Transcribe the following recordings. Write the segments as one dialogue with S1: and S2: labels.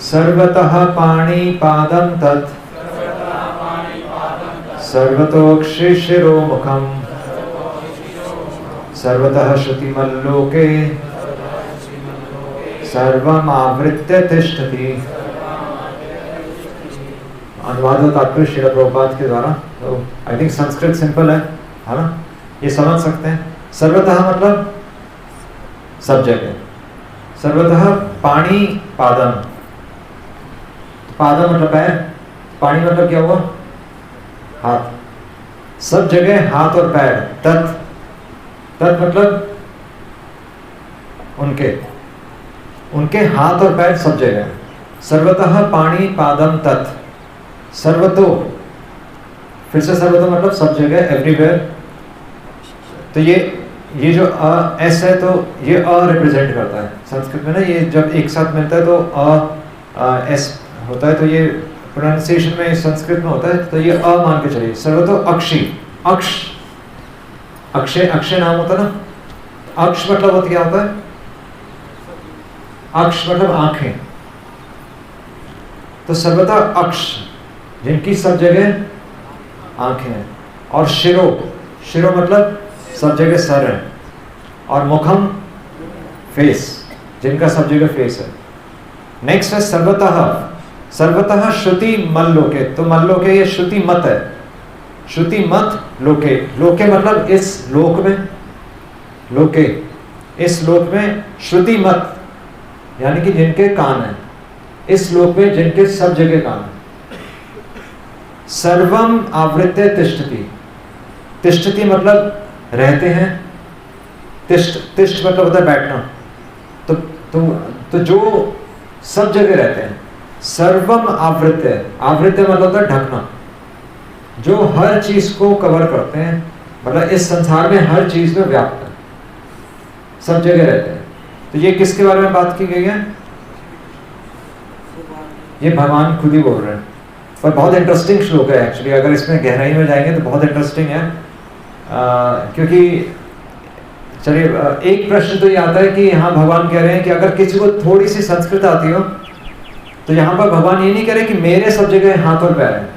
S1: सर्वतः पाणिपादं तत् सर्वतोक्षिशिरोमुखम् सर्वतः श्रुतिमल्लोके सर्वमावृत्य तिष्ठति। अनुवाद हो तात्पर्य श्रील प्रभुपाद के द्वारा। तो आई थिंक संस्कृत सिंपल है ना, ये समझ सकते हैं। सर्वतः मतलब सब जगह, सर्वतः पाणी पादम, पादम मतलब पैर, पानी मतलब क्या हुआ हाथ, सब जगह हाथ और पैर। तत्, तत् मतलब उनके हाथ और पैर सब जगह। सर्वतः पाणी पादम तत्, सर्वतो, फिर से सर्वतो मतलब सब जगह, एवरीवेयर। तो ये जो एस है तो ये रिप्रेजेंट करता है संस्कृत में ना, ये जब एक साथ मिलता है तो एस होता है। तो ये प्रोनाउंसिएशन में संस्कृत में होता है, तो ये मान के चलिए। सर्वतो अक्षी, अक्ष, अक्षय, अक्षय नाम होता है ना। अक्ष मतलब होता क्या होता है, अक्ष मतलब आंखें। तो सर्वथा अक्ष जिनकी सब जगह आंखें हैं। और शिरो, शिरो मतलब सब जगह सर है। और मुखम फेस, जिनका सब जगह फेस है। नेक्स्ट है सर्वतः, सर्वतः श्रुति मल्लोके। तो मल्लोके ये श्रुति मत है, श्रुति मत लोके। लोके मतलब इस लोक में, लोके इस लोक में, श्रुति मत यानी कि जिनके कान हैं, इस लोक में जिनके सब जगह कान है। सर्वम आवृत्य तिष्ठति, तिष्ठति मतलब रहते हैं, तिष्ठ, तिष्ठ मतलब होता है बैठना। तो जो सब जगह रहते हैं। सर्वम आवृत्य, आवृत्य मतलब होता है ढकना, जो हर चीज को कवर करते हैं, मतलब इस संसार में हर चीज में व्याप्त है, सब जगह रहते हैं। तो ये किसके बारे में बात की गई है, ये भगवान खुद ही बोल रहे हैं। और बहुत इंटरेस्टिंग श्लोक है एक्चुअली, अगर इसमें गहराई में जाएंगे तो बहुत इंटरेस्टिंग है। क्योंकि चलिए एक प्रश्न तो ये आता है कि यहाँ भगवान कह रहे हैं कि अगर किसी को थोड़ी सी संस्कृत आती हो तो यहाँ पर भगवान ये नहीं कह रहे कि मेरे सब जगह हाथ और पैर हैं।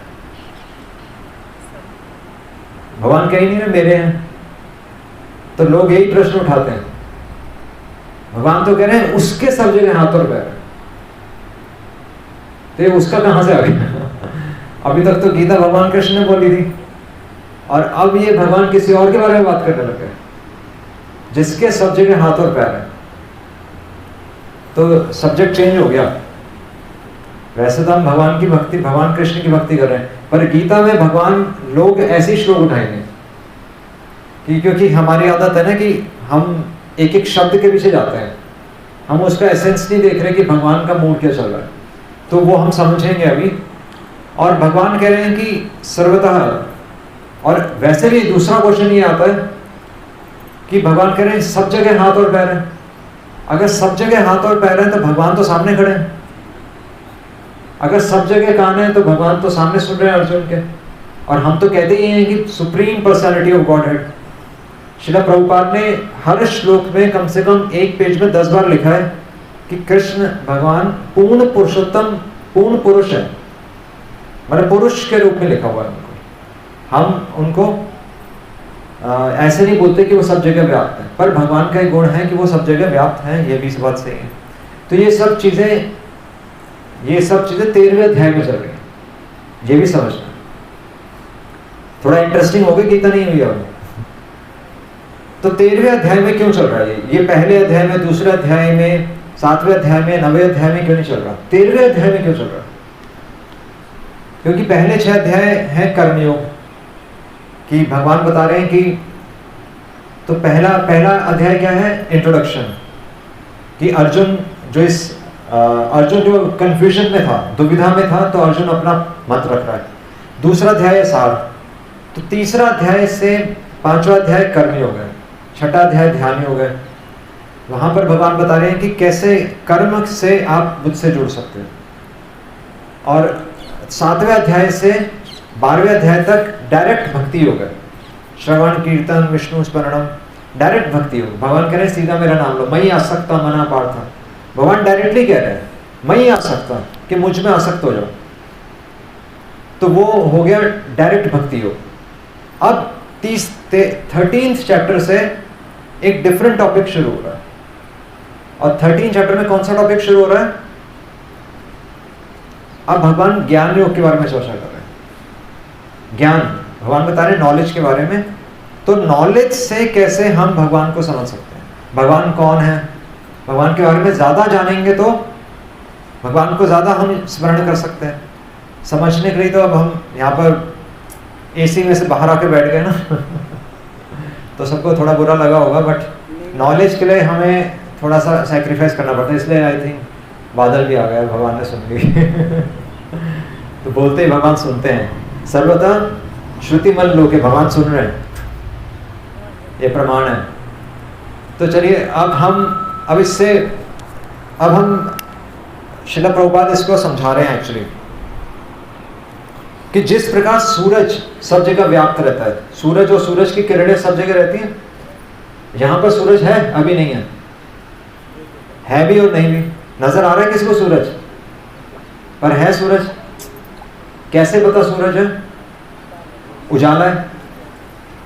S1: भगवान कह ही नहीं रहे मेरे हैं। तो लोग यही प्रश्न उठाते हैं। भगवान तो कह रहे हैं उसके सब जगह हाथ और पैर हैं। तो ये उसका कहां से आ गया? अभी तक तो गीता भगवान कृष्ण ने बोली थी, और अब ये भगवान किसी और के बारे में बात करने लगे जिसके सब जगह हाथ और पैर है। तो सब्जेक्ट चेंज हो गया। वैसे तो हम भगवान की भक्ति, भगवान कृष्ण की भक्ति कर रहे हैं, पर गीता में भगवान लोग ऐसे श्लोक उठाएंगे कि क्योंकि हमारी आदत है ना कि हम एक एक शब्द के पीछे जाते हैं, हम उसका एसेंस नहीं देख रहे कि भगवान का मूड क्या चल रहा है। तो वो हम समझेंगे अभी। और भगवान कह रहे हैं कि सर्वतः, और वैसे भी दूसरा क्वेश्चन ये आता है कि भगवान कह रहे हैं सब जगह हाथ और पैर हैं। अगर सब जगह हाथ और पैर हैं तो भगवान तो सामने खड़े हैं। अगर सब जगह कान है तो भगवान तो सामने सुन रहे हैं अर्जुन के। और हम तो कहते ही हैं कि supreme personality of God head. Srila Prabhupada ने हर श्लोक में कम से कम एक पेज में 10 बार लिखा है कि कृष्ण भगवान पूर्ण पुरुषोत्तम, पूर्ण पुरुष है, मतलब पुरुष के रूप में लिखा हुआ है उनको। हम उनको ऐसे नहीं बोलते कि वो सब जगह व्याप्त है, पर भगवान का एक गुण है कि वो सब जगह व्याप्त है, ये भी इस बात सही है। तो ये सब चीजें 13वें अध्याय में चल रही है, ये भी समझना। थोड़ा इंटरेस्टिंग हो गई, गीता नहीं हुई अब। तो 13वें अध्याय में क्यों चल रहा है ये पहले अध्याय में, दूसरे अध्याय में, 7वें अध्याय में, 9वें अध्याय में क्यों नहीं चल रहा? 13वें अध्याय में क्यों चल रहा? क्योंकि पहले 6 अध्याय हैं कर्मयोग कि भगवान बता रहे हैं कि, तो पहला अध्याय क्या है? इंट्रोडक्शन, कि अर्जुन जो कंफ्यूजन में था, दुविधा में था, तो अर्जुन अपना मत रख रहा है। दूसरा अध्याय सार। तो तीसरा अध्याय से 5वां अध्याय कर्मयोग है, 6ठा अध्याय ध्यान योग है। वहां पर भगवान बता रहे हैं कि कैसे कर्म से आप मुझसे जुड़ सकते हैं। और 7वें अध्याय से 12वें अध्याय तक डायरेक्ट भक्ति योग है, श्रवण कीर्तन विष्णु स्मरणम, डायरेक्ट भक्ति योग। भगवान कह रहे हैं सीधा मेरा नाम लो, मैं ही आ सकता मना पार्था। भगवान डायरेक्टली कह रहे हैं मैं ही आ सकता, कि मुझ में आसक्त हो जाओ, तो वो हो गया डायरेक्ट भक्ति योग। अब 13th चैप्टर से एक डिफरेंट टॉपिक शुरू हो रहा है, और 13 चैप्टर में कौन सा टॉपिक शुरू हो रहा है? अब भगवान ज्ञान योग के बारे में चर्चा कर रहे हैं। ज्ञान, भगवान बता रहे हैं नॉलेज के बारे में। तो नॉलेज से कैसे हम भगवान को समझ सकते हैं, भगवान कौन है, भगवान के बारे में ज्यादा जानेंगे तो भगवान को ज्यादा हम स्मरण कर सकते हैं। समझने के लिए तो अब हम यहाँ पर एसी में से बाहर आके बैठ गए ना तो सबको थोड़ा बुरा लगा होगा, बट नॉलेज के लिए हमें थोड़ा सा सैक्रिफाइस करना पड़ता है, इसलिए आई थिंक बादल भी आ गया, भगवान ने सुन ली तो बोलते ही भगवान सुनते हैं। सर्वथा श्रुति मन लोके, भगवान सुन रहे हैं, ये प्रमाण है। तो चलिए अब हम श्रील प्रभुपाद इसको समझा रहे हैं एक्चुअली, कि जिस प्रकार सूरज सब जगह व्याप्त रहता है, सूरज और सूरज की किरणें सब जगह रहती हैं। यहां पर सूरज है, अभी नहीं है भी और नहीं भी। नजर आ रहा है किसको सूरज, पर है सूरज? कैसे पता सूरज है? उजाला है।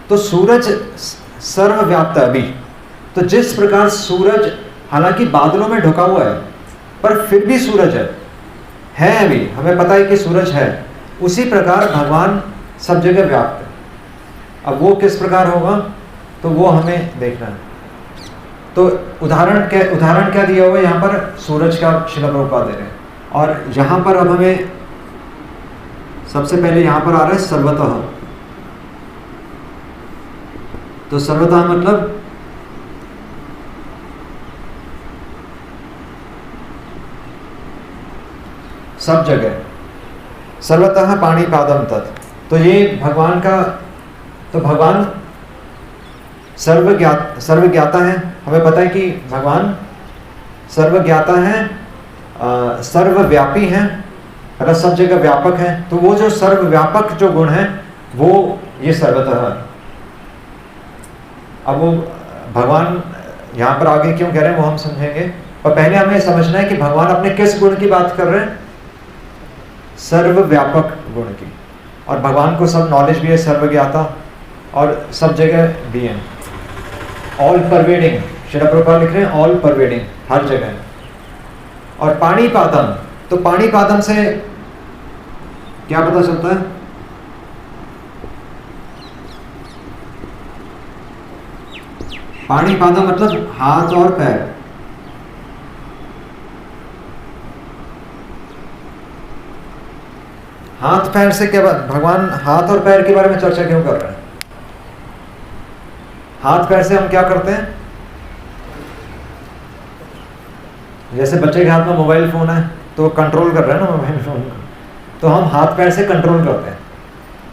S1: तो सूरज सर्वव्याप्त है अभी। तो जिस प्रकार सूरज हालांकि बादलों में ढका हुआ है, पर फिर भी सूरज है अभी, हमें पता है कि सूरज है। उसी प्रकार भगवान सब जगह व्याप्त है। अब वो किस प्रकार होगा, तो वो हमें देखना है। तो उदाहरण क्या दिया हुआ है यहाँ पर? सूरज का श्रील प्रभुपाद दे रहे हैं। और यहाँ पर अब हमें सबसे पहले यहाँ पर आ रहा है सर्वतः। तो सर्वतः मतलब सब जगह, सर्वतः पाणी पादम तत्। तो ये भगवान का, तो भगवान सर्वज्ञाता है। हमें पता है कि भगवान सर्वज्ञाता है, सर्वव्यापी है, मतलब सब जगह व्यापक है। तो वो जो सर्वव्यापक जो गुण है वो ये सर्वतः है। अब वो भगवान यहाँ पर आगे क्यों कह रहे हैं वो हम समझेंगे, पर पहले हमें समझना है कि भगवान अपने किस गुण की बात कर रहे हैं? सर्वव्यापक गुण की। और भगवान को सब नॉलेज भी है, सर्वज्ञाता, और सब जगह भी है, ऑल परवेडिंग। श्रील प्रभुपाद लिख रहे हैं ऑल परवेडिंग, हर जगह। और पाणी पादम, तो पाणी पादम से क्या पता चलता है? पाणी पादम मतलब हाथ और पैर। हाथ पैर से क्या बात? भगवान हाथ और पैर के बारे में चर्चा क्यों कर रहे हैं? हाथ पैर से हम क्या करते हैं? जैसे बच्चे के हाथ में मोबाइल फोन है तो कंट्रोल कर रहे हैं ना मोबाइल फोन को, तो हम हाथ पैर से कंट्रोल करते हैं।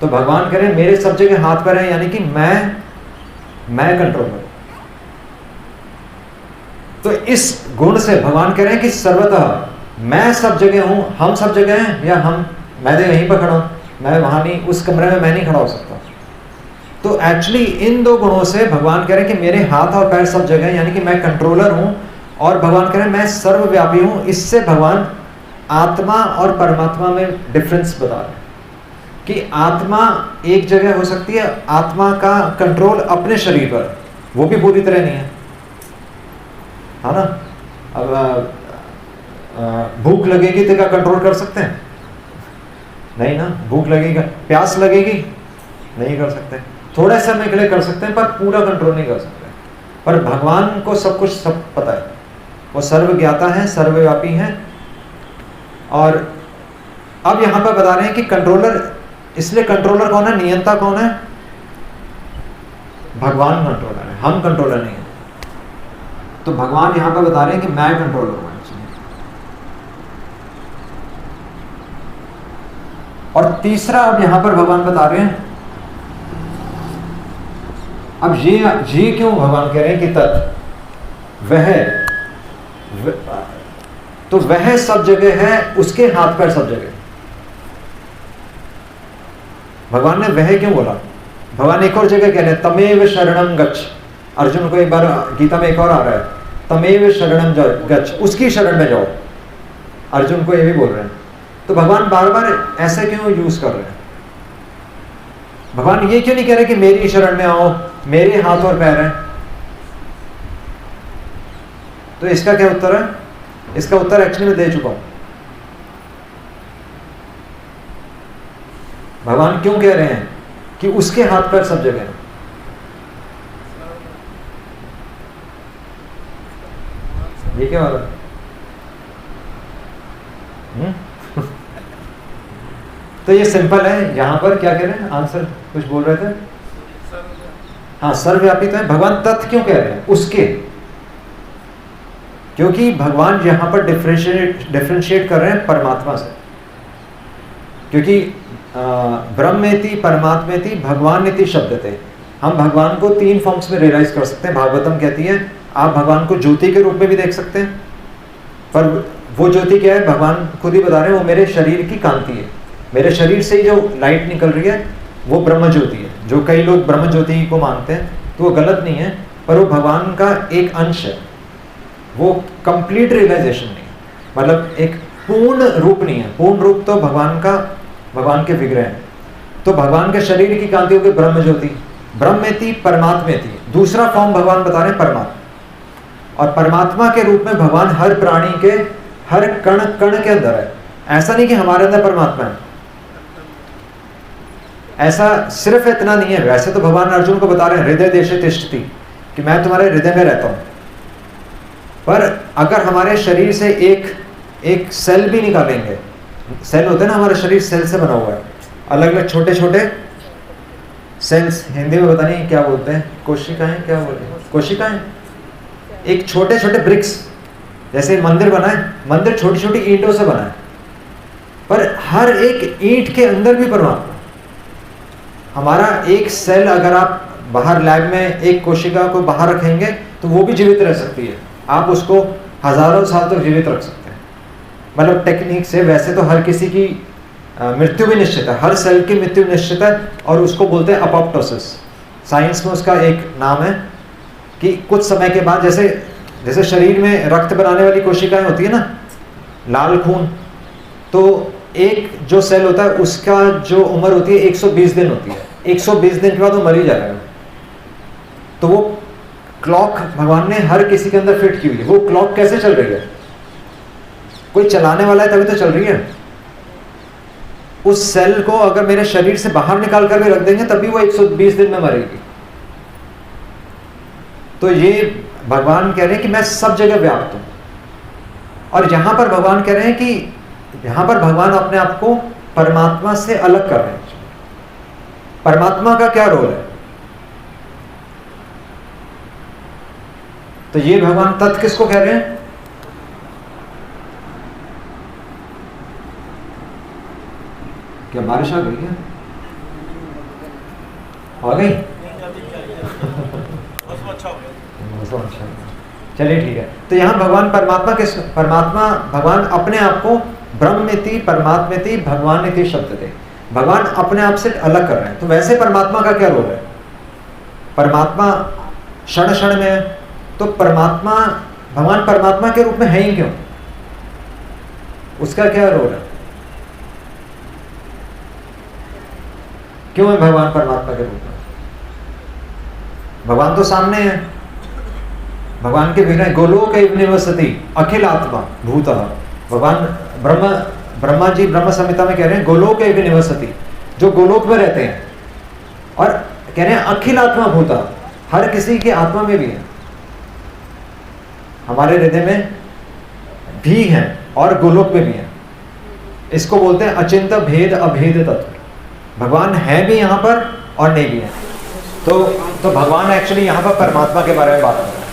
S1: तो भगवान कह रहे हैं मेरे सब जगह हाथ पैर है, यानी कि मैं कंट्रोल करूं। तो इस गुण से भगवान कह रहे हैं कि सर्वतः मैं सब जगह हूं, हम सब जगह हैं, या मैं तो यहीं पर खड़ा हूं, मैं वहां नहीं, उस कमरे में मैं नहीं खड़ा हो सकता। तो एक्चुअली इन दो गुणों से भगवान कह रहे हैं कि मेरे हाथ और पैर सब जगह, यानी कि मैं कंट्रोलर हूं, और भगवान कह रहे हैं मैं सर्वव्यापी हूं। इससे भगवान आत्मा और परमात्मा में डिफरेंस बता रहे हैं कि आत्मा एक जगह हो सकती है, आत्मा का कंट्रोल अपने शरीर पर वो भी पूरी तरह नहीं है ना। अब भूख लगेगी तो क्या कंट्रोल कर सकते हैं? नहीं ना। भूख लगेगा, प्यास लगेगी, नहीं कर सकते। थोड़े समय के लिए कर सकते हैं, पर पूरा कंट्रोल नहीं कर सकते। पर भगवान को सब कुछ सब पता है, वो सर्वज्ञाता है, सर्वव्यापी है। और अब यहां पर बता रहे हैं कि कंट्रोलर, इसलिए कंट्रोलर कौन है? नियंता कौन है? भगवान कंट्रोलर है, हम कंट्रोलर नहीं है। तो भगवान यहां पर बता रहे हैं कि मैं कंट्रोलर हूं। और तीसरा अब यहां पर भगवान बता रहे हैं, अब ये क्यों भगवान कह रहे हैं कि तो वह सब जगह है, उसके हाथ पैर सब जगह। भगवान ने वह क्यों बोला? भगवान एक और जगह कह रहे हैं तमेव शरणम गच्छ। अर्जुन को एक बार गीता में एक और आ रहा है तमेव शरणम गच्छ, उसकी शरण में जाओ। अर्जुन को ये भी बोल रहे हैं। तो भगवान बार बार ऐसे क्यों यूज कर रहे हैं? भगवान ये क्यों नहीं कह रहे कि मेरी शरण में आओ, मेरे हाथ और पैर हैं? तो इसका क्या उत्तर है? इसका उत्तर एक्चुअली मैं दे चुका हूं। भगवान क्यों कह रहे हैं कि उसके हाथ पैर सब जगह हैं? ये क्या वाला? तो ये सिंपल है। यहां पर क्या कह रहे हैं? आंसर कुछ बोल रहे थे? हाँ, सर्वव्यापी तो है। भगवान तत् क्यों कह रहे हैं? उसके, क्योंकि भगवान यहां पर डिफरेंशिएट कर रहे हैं परमात्मा से। क्योंकि ब्रह्मेति परमात्मेति भगवान शब्द थे। हम भगवान को 3 फॉर्म्स में रियलाइज कर सकते हैं। भागवतम कहती है आप भगवान को ज्योति के रूप में भी देख सकते हैं, पर वो ज्योति क्या है? भगवान खुद ही बता रहे हैं वो मेरे शरीर की कांति है। मेरे शरीर से ही जो लाइट निकल रही है वो ब्रह्म ज्योति है। जो कई लोग ब्रह्म ज्योति को मानते हैं तो वो गलत नहीं है, पर वो भगवान का एक अंश है। वो कंप्लीट रियलाइजेशन नहीं है, मतलब एक पूर्ण रूप नहीं है। पूर्ण रूप तो भगवान के विग्रह हैं। तो भगवान के शरीर की कांति होगी ब्रह्म ज्योति। ब्रह्मेति परमात्मेति, दूसरा फॉर्म भगवान बता रहे हैं परमात्मा। और परमात्मा के रूप में भगवान हर प्राणी के हर कण कण के अंदर है। ऐसा नहीं कि हमारे अंदर परमात्मा है, ऐसा सिर्फ इतना नहीं है। वैसे तो भगवान अर्जुन को बता रहे हैं हृदय देशे तिष्ठति, कि मैं तुम्हारे हृदय में रहता हूं। पर अगर हमारे शरीर से एक सेल भी निकालेंगे, सेल होते हैं ना, हमारा शरीर सेल से बना हुआ है, अलग अलग छोटे छोटे सेल्स, हिंदी में पता नहीं क्या बोलते हैं, कोशिकाएं, क्या बोलते हैं, कोशिकाएं, एक छोटे छोटे ब्रिक्स। जैसे मंदिर बना है, मंदिर छोटी छोटी ईंटों से बना है, पर हर एक ईंट के अंदर भी परमात्मा। हमारा एक सेल अगर आप बाहर लैब में एक कोशिका को बाहर रखेंगे तो वो भी जीवित रह सकती है। आप उसको हजारों साल तक जीवित रख सकते हैं, मतलब टेक्निक से। वैसे तो हर किसी की मृत्यु भी निश्चित है, हर सेल की मृत्यु निश्चित है, और उसको बोलते हैं अपोप्टोसिस। साइंस में उसका एक नाम है कि कुछ समय के बाद, जैसे शरीर में रक्त बनाने वाली कोशिकाएं होती है ना, लाल खून, तो एक जो सेल होता है उसका जो उम्र होती है 120 दिन होती है। 120 दिन के बाद वो मर ही जाएगा। तो वो क्लॉक भगवान ने हर किसी के अंदर फिट की हुई है। वो क्लॉक कैसे चल रही है? कोई चलाने वाला है तभी तो चल रही है। उस सेल को अगर मेरे शरीर से बाहर निकाल कर भी रख देंगे तभी वो 120 दिन में मरेगी। तो ये भगवान कह रहे हैं कि मैं सब जगह व्याप्त हूं। और यहां पर भगवान कह रहे हैं कि यहां पर भगवान अपने आप को परमात्मा से अलग कर रहे हैं। परमात्मा का क्या रोल है? तो ये भगवान तत् किसको कह रहे हैं? क्या बारिश आ गई है? आ गई? चलिए ठीक है। तो यहां भगवान परमात्मा भगवान अपने आप को ब्रह्मेति परमात्मेति भगवानेति शब्द थे। भगवान अपने आप से अलग कर रहे हैं। तो वैसे परमात्मा का क्या रोल है? परमात्मा क्षण क्षण में है, तो भगवान परमात्मा के रूप में है ही क्यों? उसका क्या रोल है? क्यों है भगवान परमात्मा के रूप में? भगवान तो सामने है। भगवान के बिना गोलोक निवसति अखिल आत्मा भूतः। भगवान ब्रह्मा जी ब्रह्म संहिता में कह रहे हैं गोलोक निवसति, जो गोलोक में रहते हैं, और कह रहे हैं अखिल आत्मा भूतः, हर किसी की आत्मा में भी है, हमारे हृदय में भी है और गोलोक में भी है। इसको बोलते हैं अचिंत भेद अभेद तत्व। भगवान है भी यहाँ पर और नहीं भी है। तो भगवान एक्चुअली यहाँ पर परमात्मा के बारे में बात कर रहे हैं।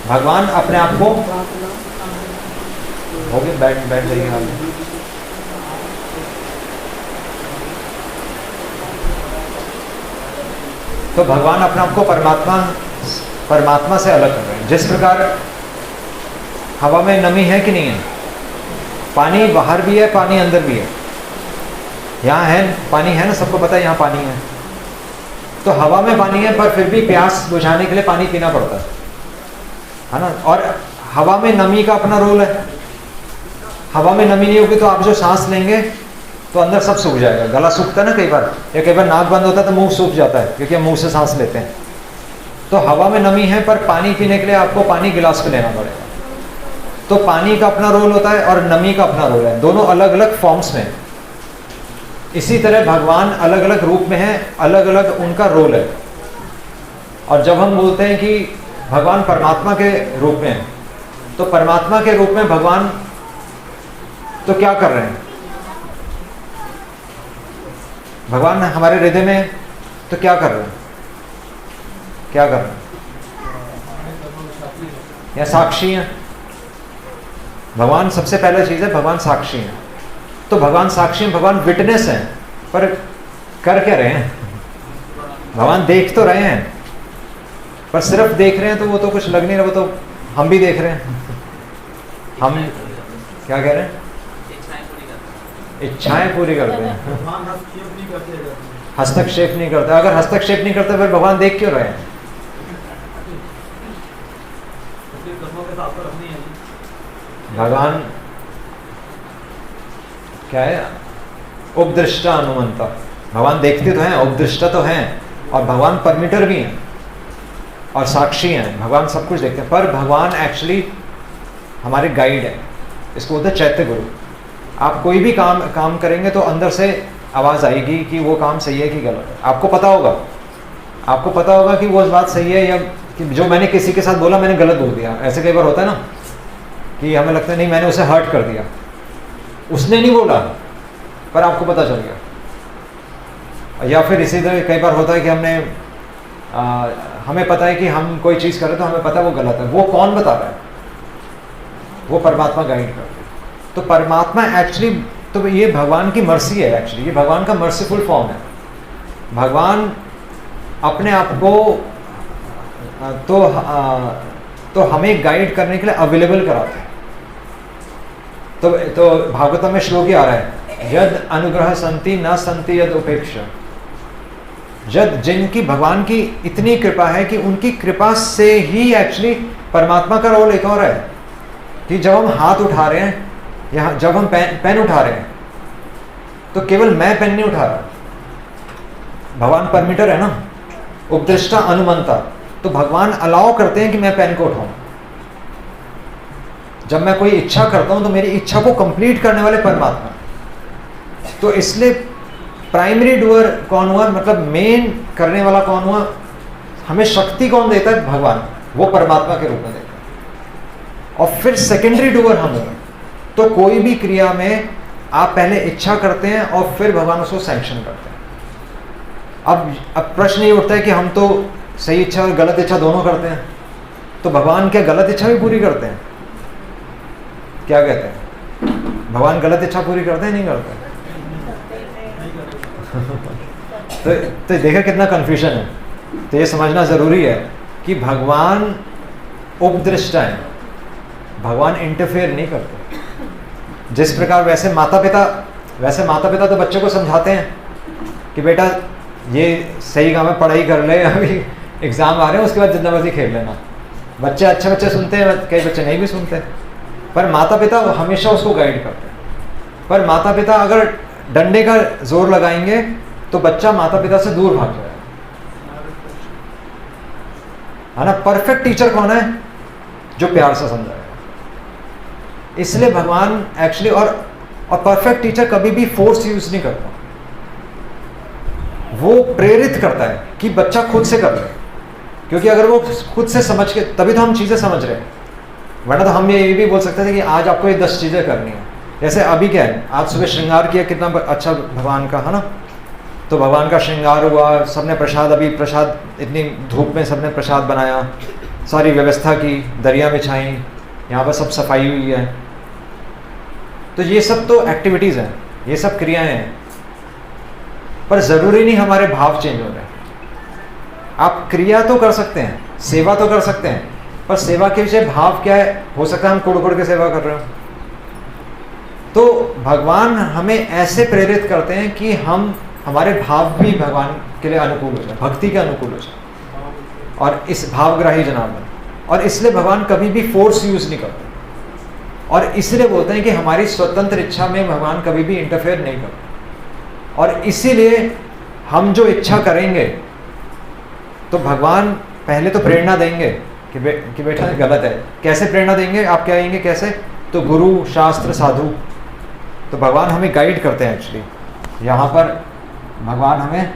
S1: भगवान अपने आप को हो गए बैठ जाइए हाल में। तो भगवान अपने आप को परमात्मा से अलग कर रहे हैं। जिस प्रकार हवा में नमी है कि नहीं है, पानी बाहर भी है, पानी अंदर भी है। यहाँ है पानी है ना, सबको पता है यहाँ पानी है। तो हवा में पानी है, पर फिर भी प्यास बुझाने के लिए पानी पीना पड़ता है ना। और हवा में नमी का अपना रोल है, हवा में नमी नहीं होगी तो आप जो सांस लेंगे तो अंदर सब सूख जाएगा। गला सूखता है ना कई बार, या कई बार नाक बंद होता है तो मुंह सूख जाता है क्योंकि हम मुंह से सांस लेते हैं। तो हवा में नमी है, पर पानी पीने के लिए आपको पानी गिलास में लेना पड़ेगा। तो पानी का अपना रोल होता है और नमी का अपना रोल है, दोनों अलग अलग फॉर्म्स में। इसी तरह भगवान अलग अलग रूप में है, अलग अलग उनका रोल है। और जब हम बोलते हैं कि भगवान परमात्मा के रूप में है, तो परमात्मा के रूप में भगवान तो क्या कर रहे हैं? भगवान हमारे हृदय में तो क्या कर रहे हैं? क्या कर रहे हैं? या साक्षी हैं? भगवान सबसे पहला चीज है, भगवान साक्षी हैं। तो भगवान साक्षी हैं, भगवान विटनेस हैं, पर कर क्या रहे हैं? भगवान देख तो रहे हैं, पर सिर्फ देख रहे हैं तो वो तो कुछ लग नहीं रहा, वो तो हम भी देख रहे हैं। हम क्या कह रहे हैं? इच्छाएं पूरी करते हैं, हस्तक्षेप नहीं करते। अगर हस्तक्षेप नहीं करते फिर भगवान देख क्यों रहे हैं? भगवान क्या है? उपदृष्टा अनुमंता। भगवान देखते तो हैं, उपदृष्टा तो हैं, और भगवान परमिटर भी हैं और साक्षी हैं। भगवान सब कुछ देखते हैं, पर भगवान एक्चुअली हमारे गाइड है। इसको बोलते हैं चैत्य गुरु। आप कोई भी काम करेंगे तो अंदर से आवाज़ आएगी कि वो काम सही है कि गलत है। आपको पता होगा कि वो बात सही है, या कि जो मैंने किसी के साथ बोला मैंने गलत बोल दिया। ऐसे कई बार होता है ना कि हमें लगता है नहीं मैंने उसे हर्ट कर दिया, उसने नहीं बोला पर आपको पता चल गया। या फिर इसी तरह कई बार होता है कि हमें पता है कि हम कोई चीज़ कर रहे तो हमें पता है वो गलत है। वो कौन बता रहा है? वो परमात्मा गाइड कर रहा है। तो परमात्मा एक्चुअली, तो ये भगवान की मर्सी है एक्चुअली, ये भगवान का मर्सीफुल फॉर्म है। भगवान अपने आप को तो हमें गाइड करने के लिए अवेलेबल कराते हैं। तो भागवतम में श्लोक ही आ रहा है, यद अनुग्रह संति न संति यद उपेक्षा। जब जिनकी भगवान की इतनी कृपा है कि उनकी कृपा से ही एक्चुअली परमात्मा का रोल एक और है कि जब हम हाथ उठा रहे हैं या जब हम पेन उठा रहे हैं तो केवल मैं पेन नहीं उठा रहा, भगवान परमिटर है ना, उपदृष्टा अनुमंता। तो भगवान अलाउ करते हैं कि मैं पेन को उठाऊं। जब मैं कोई इच्छा करता हूं तो मेरी इच्छा को कंप्लीट करने वाले परमात्मा। तो इसलिए प्राइमरी डूअर कौन हुआ, मतलब मेन करने वाला कौन हुआ? हमें शक्ति कौन देता है? भगवान, वो परमात्मा के रूप में देता है। और फिर सेकेंडरी डूअर हम हुए। तो कोई भी क्रिया में आप पहले इच्छा करते हैं और फिर भगवान उसको सैंक्शन करते हैं। अब प्रश्न ये उठता है कि हम तो सही इच्छा और गलत इच्छा दोनों करते हैं, तो भगवान क्या गलत इच्छा भी पूरी करते हैं? क्या कहते हैं? भगवान गलत इच्छा पूरी करते हैं? नहीं करते? तो देखा कितना कंफ्यूजन है। तो ये समझना जरूरी है कि भगवान उपदृष्टा है, भगवान इंटरफेयर नहीं करते। जिस प्रकार वैसे माता पिता तो बच्चों को समझाते हैं कि बेटा ये सही काम है, पढ़ाई कर ले, अभी एग्जाम आ रहे हैं, उसके बाद जितना मर्जी खेल लेना। अच्छे बच्चे सुनते हैं, कई बच्चे नहीं भी सुनते, पर माता पिता हमेशा उसको गाइड करते हैं। पर माता पिता अगर डंडे का जोर लगाएंगे तो बच्चा माता पिता से दूर भाग जाएगा, है ना। परफेक्ट टीचर कौन है? जो प्यार से समझाएगा। इसलिए भगवान एक्चुअली और परफेक्ट टीचर कभी भी फोर्स यूज नहीं करता, वो प्रेरित करता है कि बच्चा खुद से कर ले। क्योंकि अगर वो खुद से समझ के, तभी तो हम चीजें समझ रहे हैं, वरना तो हम ये भी बोल सकते थे कि आज आपको ये 10 चीजें करनी है। जैसे अभी क्या है, आज सुबह श्रृंगार किया, कितना अच्छा भगवान का, है ना। तो भगवान का श्रृंगार हुआ, सबने प्रसाद इतनी धूप में सबने प्रसाद बनाया, सारी व्यवस्था की, दरिया बिछाई, यहाँ पर सब सफाई हुई है। तो ये सब तो एक्टिविटीज़ हैं, ये सब क्रियाएं हैं, पर ज़रूरी नहीं हमारे भाव चेंज हो रहे हैं। आप क्रिया तो कर सकते हैं, सेवा तो कर सकते हैं, पर सेवा के पीछे भाव क्या है? हो सकता है हम कुड़ के सेवा कर रहे हो। तो भगवान हमें ऐसे प्रेरित करते हैं कि हमारे भाव भी भगवान के लिए अनुकूल हो जाए, भक्ति के अनुकूल हो जाए, और इस भावग्राही जनार्दन। और इसलिए भगवान कभी भी फोर्स यूज नहीं करते। और इसलिए बोलते हैं कि हमारी स्वतंत्र इच्छा में भगवान कभी भी इंटरफेयर नहीं करते। और इसीलिए हम जो इच्छा करेंगे तो भगवान पहले तो प्रेरणा देंगे कि बेटा गलत है। कैसे प्रेरणा देंगे? आप क्या कहेंगे कैसे? तो गुरु, शास्त्र, साधु। तो भगवान हमें गाइड करते हैं। एक्चुअली यहाँ पर भगवान हमें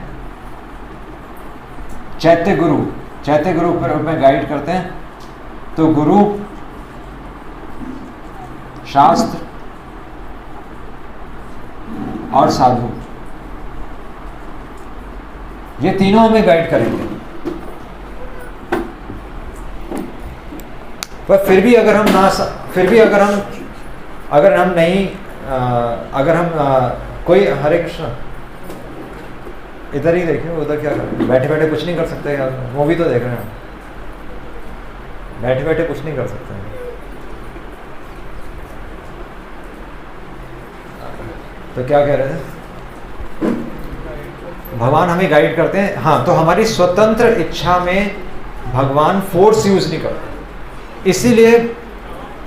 S1: चैत्य गुरु के रूप में गाइड करते हैं। तो गुरु, शास्त्र और साधु, ये तीनों हमें गाइड करेंगे। पर फिर भी अगर हम कोई, हरे कृष्ण, इधर ही देखिए, उधर क्या कर रहे हैं? बैठे बैठे कुछ नहीं कर सकते यार, मूवी तो देख रहे हैं, बैठे बैठे कुछ नहीं कर सकते हैं। तो क्या कह रहे थे? भगवान हमें गाइड करते हैं। हाँ, तो हमारी स्वतंत्र इच्छा में भगवान फोर्स यूज नहीं करते। इसीलिए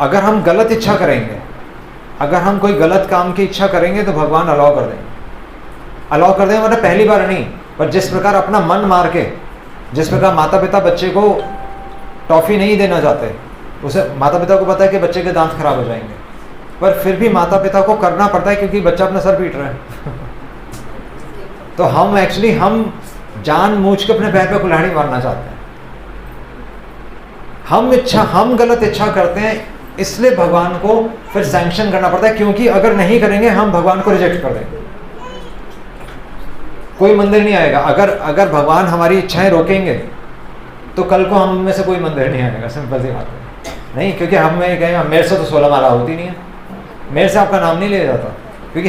S1: अगर हम गलत इच्छा करेंगे, अगर हम कोई गलत काम की इच्छा करेंगे तो भगवान अलाउ कर देंगे। मतलब पहली बार नहीं, पर जिस प्रकार अपना मन मार के, जिस प्रकार माता पिता बच्चे को टॉफी नहीं देना चाहते, उसे माता पिता को पता है कि बच्चे के दांत खराब हो जाएंगे, पर फिर भी माता पिता को करना पड़ता है क्योंकि बच्चा अपना सर पीट रहा है। तो हम जानबूझ के अपने पैर पे कुल्हाड़ी मारना चाहते हैं। हम गलत इच्छा करते हैं, इसलिए भगवान को फिर सैंक्शन करना पड़ता है, क्योंकि अगर नहीं करेंगे हम भगवान को रिजेक्ट कर देंगे, कोई मंदिर नहीं आएगा। अगर भगवान हमारी इच्छाएं रोकेंगे तो कल को हम में से कोई मंदिर नहीं आएगा। सिंपल सी बात है, नहीं, क्योंकि हम में कहेंगे मेरे से तो 16 माला होती नहीं है, मेरे से आपका नाम नहीं लिया जाता, क्योंकि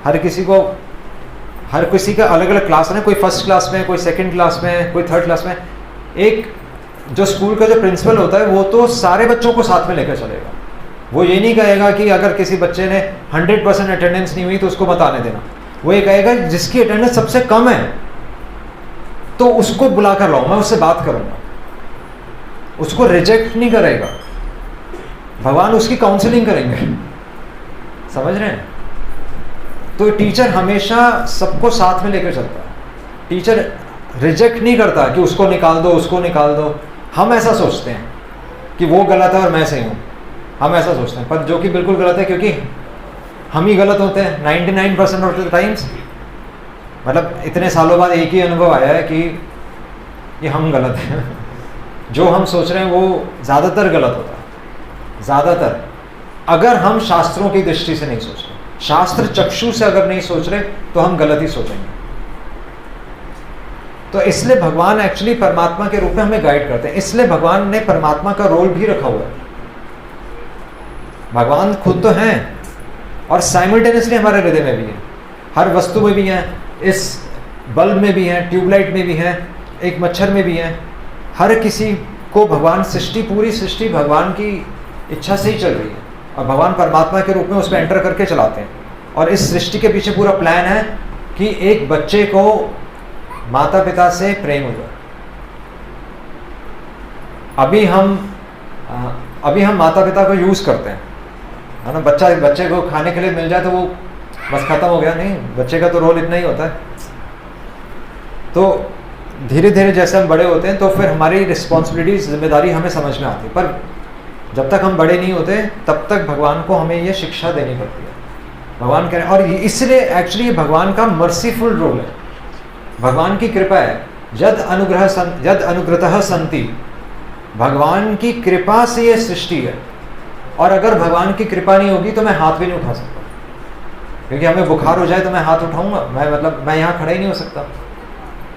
S1: हर किसी का अलग अलग क्लास है ना। कोई फर्स्ट क्लास में, कोई सेकंड क्लास में, कोई थर्ड क्लास में। एक जो स्कूल का जो प्रिंसिपल होता है वो तो सारे बच्चों को साथ में लेकर चलेगा। वो ये नहीं कहेगा कि अगर किसी बच्चे ने 100% अटेंडेंस नहीं हुई तो उसको मत आने देना। वो ये कहेगा जिसकी अटेंडेंस सबसे कम है तो उसको बुला कर लाओ, मैं उससे बात करूंगा, उसको रिजेक्ट नहीं करेगा। भगवान उसकी काउंसलिंग करेंगे, समझ रहे हैं? तो टीचर हमेशा सबको साथ में लेकर चलता है। टीचर रिजेक्ट नहीं करता कि उसको निकाल दो, उसको निकाल दो। हम ऐसा सोचते हैं कि वो गलत है और मैं सही हूँ, हम ऐसा सोचते हैं, पर जो कि बिल्कुल गलत है, क्योंकि हम ही गलत होते हैं 99% ऑफ द टाइम्स। मतलब इतने सालों बाद एक ही अनुभव आया है कि हम गलत हैं। जो हम सोच रहे हैं वो ज़्यादातर गलत होता है, ज़्यादातर। अगर हम शास्त्रों की दृष्टि से नहीं सोच रहे, शास्त्र चक्षु से अगर नहीं सोच रहे, तो हम गलत ही सोचेंगे। तो इसलिए भगवान एक्चुअली परमात्मा के रूप में हमें गाइड करते हैं। इसलिए भगवान ने परमात्मा का रोल भी रखा हुआ है। भगवान खुद तो हैं और साइमल्टेनियसली हमारे हृदय में भी है, हर वस्तु में भी है, इस बल्ब में भी है, ट्यूबलाइट में भी है, एक मच्छर में भी है। हर किसी को भगवान, पूरी सृष्टि भगवान की इच्छा से ही चल रही है और भगवान परमात्मा के रूप में उसमें एंटर करके चलाते हैं। और इस सृष्टि के पीछे पूरा प्लान है कि एक बच्चे को माता पिता से प्रेम हो जाए। अभी हम माता पिता को यूज करते हैं, है ना। बच्चे को खाने के लिए मिल जाए तो वो बस खत्म हो गया, नहीं, बच्चे का तो रोल इतना ही होता है। तो धीरे धीरे जैसे हम बड़े होते हैं तो फिर हमारी रिस्पॉन्सिबिलिटी, जिम्मेदारी हमें समझ में आती है, पर जब तक हम बड़े नहीं होते तब तक भगवान को हमें ये शिक्षा देनी पड़ती है। भगवान कह रहे हैं, और इसलिए एक्चुअली भगवान का मर्सीफुल रोल है, भगवान की कृपा है। यद अनुग्रतः संति, भगवान की कृपा से ये सृष्टि है। और अगर भगवान की कृपा नहीं होगी तो मैं हाथ भी नहीं उठा सकता, क्योंकि हमें बुखार हो जाए तो मैं हाथ उठाऊंगा, मैं यहाँ खड़ा ही नहीं हो सकता,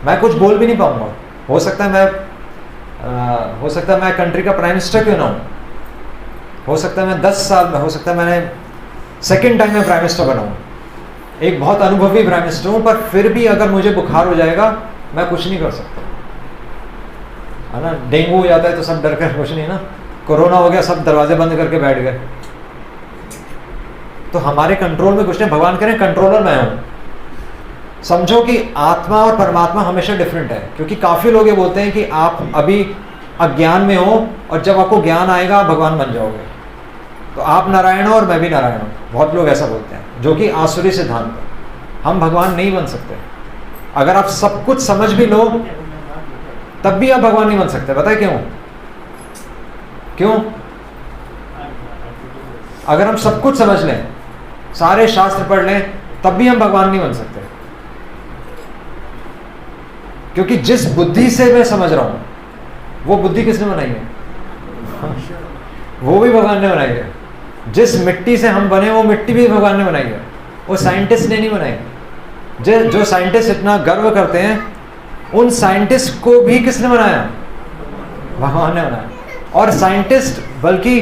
S1: मैं कुछ बोल भी नहीं पाऊंगा। हो सकता है मैं कंट्री का प्राइम मिनिस्टर क्यों ना हूँ, हो सकता है मैं 10 साल में, हो सकता है मैंने सेकेंड टाइम में प्राइम मिनिस्टर बनाऊँ, एक बहुत अनुभवी प्राइम मिनिस्टर हूँ, पर फिर भी अगर मुझे बुखार हो जाएगा मैं कुछ नहीं कर सकता, है ना। डेंगू हो जाता है तो सब डर कर कुछ नहीं ना, कोरोना हो गया सब दरवाजे बंद करके बैठ गए। तो हमारे कंट्रोल में कुछ नहीं। भगवान कह रहे हैं कंट्रोलर मैं हूँ। समझो कि आत्मा और परमात्मा हमेशा डिफरेंट है, क्योंकि काफ़ी लोग ये बोलते हैं कि आप अभी अज्ञान में हो और जब आपको ज्ञान आएगा आप भगवान बन जाओगे। तो आप नारायण हो और मैं भी नारायण हूँ। बहुत लोग ऐसा बोलते हैं, जो कि आसुरी सिद्धांत है। हम भगवान नहीं बन सकते। अगर आप सब कुछ समझ भी लो तब भी आप भगवान नहीं बन सकते। पता है क्यों? क्यों? अगर हम सब कुछ समझ लें, सारे शास्त्र पढ़ लें, तब भी हम भगवान नहीं बन सकते। क्योंकि जिस बुद्धि से मैं समझ रहा हूं, वो बुद्धि किसने बनाई है? वो भी भगवान ने बनाई है। जिस मिट्टी से हम बने, वो मिट्टी भी भगवान ने बनाई है। वो साइंटिस्ट ने नहीं बनाई। जो साइंटिस्ट इतना गर्व करते हैं, उन साइंटिस्ट को भी किसने बनाया? भगवान ने बनाया। और साइंटिस्ट बल्कि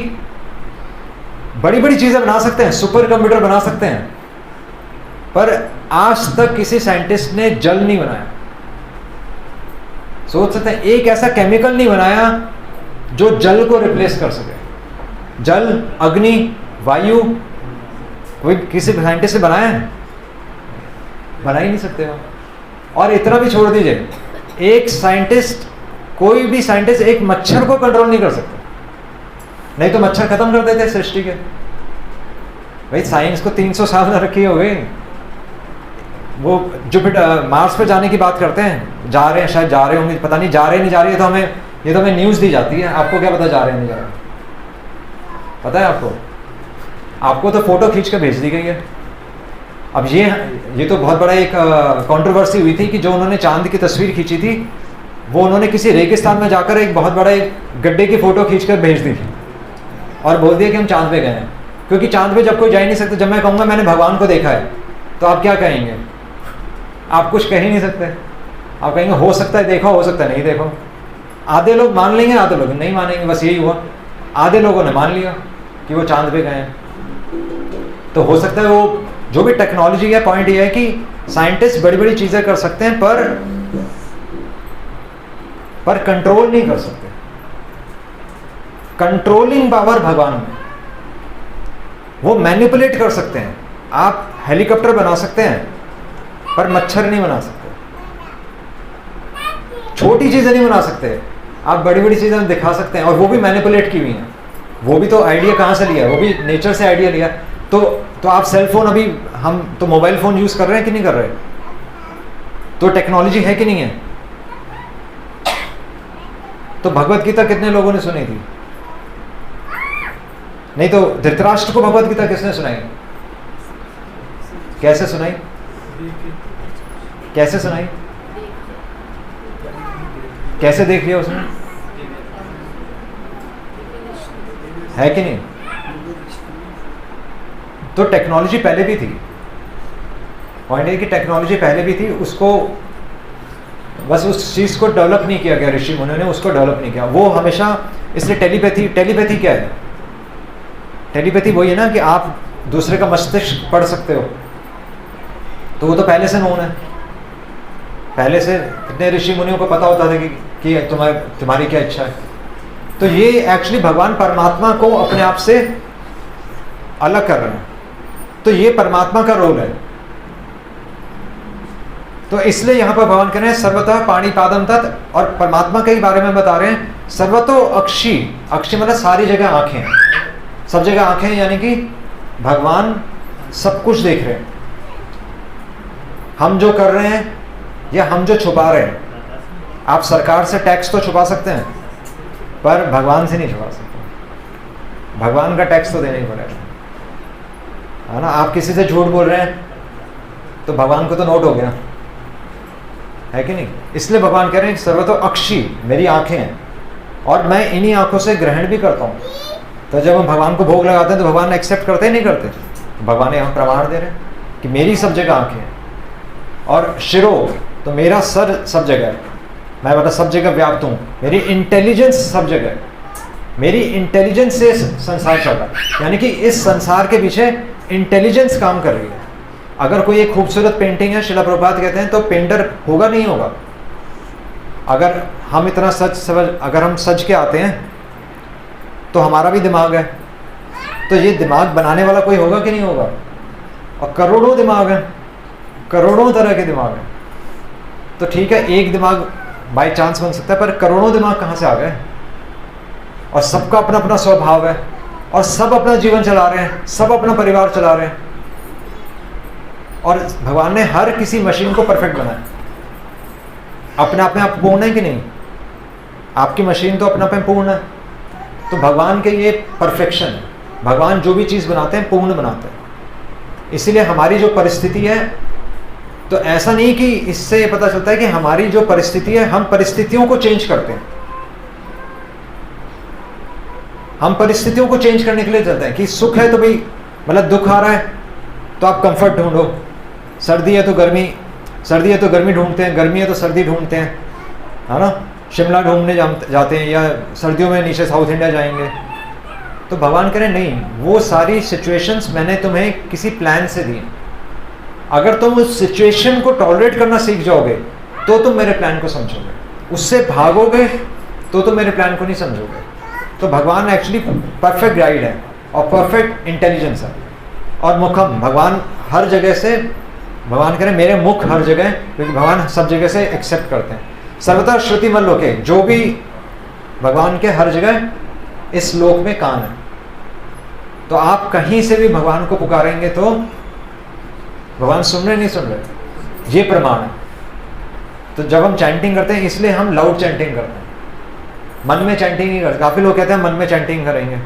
S1: बड़ी बड़ी चीजें बना सकते हैं, सुपर कंप्यूटर बना सकते हैं, पर आज तक किसी साइंटिस्ट ने जल नहीं बनाया। सोच सकते हैं, एक ऐसा केमिकल नहीं बनाया जो जल को रिप्लेस कर सके। जल, अग्नि, वायु, कोई किसी साइंटिस्ट ने बनाया है? बना ही नहीं सकते वो। और इतना भी छोड़ दीजिए, एक साइंटिस्ट, कोई भी साइंटिस्ट एक मच्छर को कंट्रोल नहीं कर सकता। नहीं तो मच्छर खत्म कर देते सृष्टि के। भाई साइंस को 300 साल न रखी हो गई। वो जुपिटर, मार्स पे जाने की बात करते हैं, जा रहे हैं, शायद जा रहे होंगे, पता नहीं जा रहे नहीं जा रहे। ये तो हमें न्यूज़ दी जाती है। आपको क्या पता जा रहे हैं नहीं जा रहे? पता है आपको? आपको तो फोटो खींच कर भेज दी गई है। अब ये तो बहुत बड़ा एक कंट्रोवर्सी हुई थी कि जो उन्होंने चांद की तस्वीर खींची थी, वो उन्होंने किसी रेगिस्तान में जाकर एक बहुत बड़ा एक गड्ढे की फोटो खींचकर भेज दी और बोल दिया कि हम चांद पे गए हैं। क्योंकि चांद पे जब कोई जा ही नहीं सकता। जब मैं कहूँगा मैंने भगवान को देखा है, तो आप क्या कहेंगे? आप कुछ कह ही नहीं सकते। आप कहेंगे हो सकता है देखो, हो सकता है नहीं देखो। आधे लोग मान लेंगे, आधे लोग नहीं मानेंगे। बस यही हुआ। आधे लोगों ने मान लिया कि वो चांद पे गए हैं। तो हो सकता है वो जो भी टेक्नोलॉजी है, पॉइंट ये है कि साइंटिस्ट बड़ी बड़ी चीजें कर सकते हैं, पर कंट्रोल नहीं कर सकते। कंट्रोलिंग पावर भगवान में। वो मैनिपुलेट कर सकते हैं। आप हेलीकॉप्टर बना सकते हैं, पर मच्छर नहीं बना सकते। छोटी चीजें नहीं बना सकते। आप बड़ी बड़ी चीजें दिखा सकते हैं, और वो भी मैनिपुलेट की हुई हैं। वो भी तो आइडिया कहाँ से लिया? वो भी नेचर से आइडिया लिया। तो आप सेल फोन, अभी हम तो मोबाइल फोन यूज कर रहे हैं कि नहीं कर रहे? तो टेक्नोलॉजी है कि नहीं है? तो भगवत गीता कितने लोगों ने सुनी थी? नहीं तो धृतराष्ट्र को भगवत गीता किसने सुनाई? कैसे सुनाई? कैसे सुनाई? कैसे देख लिया उसने? है कि नहीं? तो टेक्नोलॉजी पहले भी थी। पॉइंट है कि टेक्नोलॉजी पहले भी थी, उसको बस उस चीज को डेवलप नहीं किया गया। ऋषि मुनियों ने उसको डेवलप नहीं किया। वो हमेशा, इसलिए टेलीपैथी क्या है? टेलीपैथी वही है ना कि आप दूसरे का मस्तिष्क पढ़ सकते हो। तो वो तो पहले से नोन है। पहले से कितने ऋषि मुनियों को पता होता था कि तुम्हारी क्या इच्छा है। तो ये एक्चुअली भगवान परमात्मा को अपने आप से अलग कर रहे हैं। तो ये परमात्मा का रोल है। तो इसलिए यहां पर भगवान कह रहे हैं सर्वतः पाणिपादम तत्, और परमात्मा के ही बारे में बता रहे हैं सर्वतो अक्षी। अक्षी मतलब सारी जगह आंखें, सब जगह आंखें, यानी कि भगवान सब कुछ देख रहे हैं। हम जो कर रहे हैं या हम जो छुपा रहे हैं। आप सरकार से टैक्स तो छुपा सकते हैं, पर भगवान से नहीं छुपा सकते। भगवान का टैक्स तो देना ही पड़ेगा, है ना? आप किसी से झूठ बोल रहे हैं तो भगवान को तो नोट हो गया, है कि नहीं? इसलिए भगवान कह रहे हैं सर्वतो अक्षी, मेरी आंखें हैं और मैं इन्हीं आंखों से ग्रहण भी करता हूँ। तो जब हम भगवान को भोग लगाते हैं तो भगवान एक्सेप्ट करते ही नहीं करते। भगवान यहाँ प्रमाण दे रहे हैं कि मेरी सब जगह आंखें हैं। और शिरो, तो मेरा सर सब जगह है, मैं मतलब सब जगह व्याप्त हूँ। मेरी इंटेलिजेंस सब जगह है। मेरी इंटेलिजेंस से संसार चल रहा है, यानी कि इस संसार के पीछे इंटेलिजेंस काम कर रही है। अगर कोई एक खूबसूरत पेंटिंग है, श्रील प्रभुपाद कहते हैं, तो पेंटर होगा नहीं होगा। अगर हम इतना अगर हम सज के आते हैं तो हमारा भी दिमाग है, तो ये दिमाग बनाने वाला कोई होगा कि नहीं होगा? और करोड़ों दिमाग हैं, करोड़ों तरह के दिमाग हैं। तो ठीक है, एक दिमाग बाय चांस बन सकता है, पर करोड़ों दिमाग कहाँ से आ गए? और सबका अपना अपना स्वभाव है। और सब अपना जीवन चला रहे हैं, सब अपना परिवार चला रहे हैं, और भगवान ने हर किसी मशीन को परफेक्ट बनाया। अपने आप में आप पूर्ण है कि नहीं? आपकी मशीन तो अपने आप में पूर्ण है। तो भगवान के ये परफेक्शन है, भगवान जो भी चीज़ बनाते हैं पूर्ण बनाते हैं। इसीलिए हमारी जो परिस्थिति है, तो ऐसा नहीं कि इससे ये पता चलता है कि हमारी जो परिस्थिति है, हम परिस्थितियों को चेंज करते हैं। हम परिस्थितियों को चेंज करने के लिए चलते हैं कि सुख है तो भाई, मतलब दुख आ रहा है तो आप कंफर्ट ढूंढो, सर्दी है तो गर्मी, सर्दी है तो गर्मी ढूंढते हैं, गर्मी है तो सर्दी ढूंढते हैं, है ना। शिमला घूमने जाते हैं, या सर्दियों में नीचे साउथ इंडिया जाएंगे। तो भगवान कह रहे नहीं, वो सारी सिचुएशंस मैंने तुम्हें किसी प्लान से दी। अगर तुम उस सिचुएशन को टॉलरेट करना सीख जाओगे तो तुम मेरे प्लान को समझोगे, उससे भागोगे तो तुम मेरे प्लान को नहीं समझोगे। तो भगवान एक्चुअली परफेक्ट गाइड है और परफेक्ट इंटेलिजेंस है। और मुखम, भगवान हर जगह से, भगवान कह रहे मेरे मुख हर जगह, क्योंकि भगवान सब जगह से एक्सेप्ट करते हैं। सर्वथा श्रुति मन लोके, जो भी भगवान के हर जगह इस लोक में कान है। तो आप कहीं से भी भगवान को पुकारेंगे तो भगवान सुन रहे नहीं सुन रहे, ये प्रमाण है। तो जब हम चैंटिंग करते हैं, इसलिए हम लाउड चैंटिंग करते हैं, मन में चैंटिंग नहीं करते। काफी लोग कहते हैं मन में चैंटिंग करेंगे,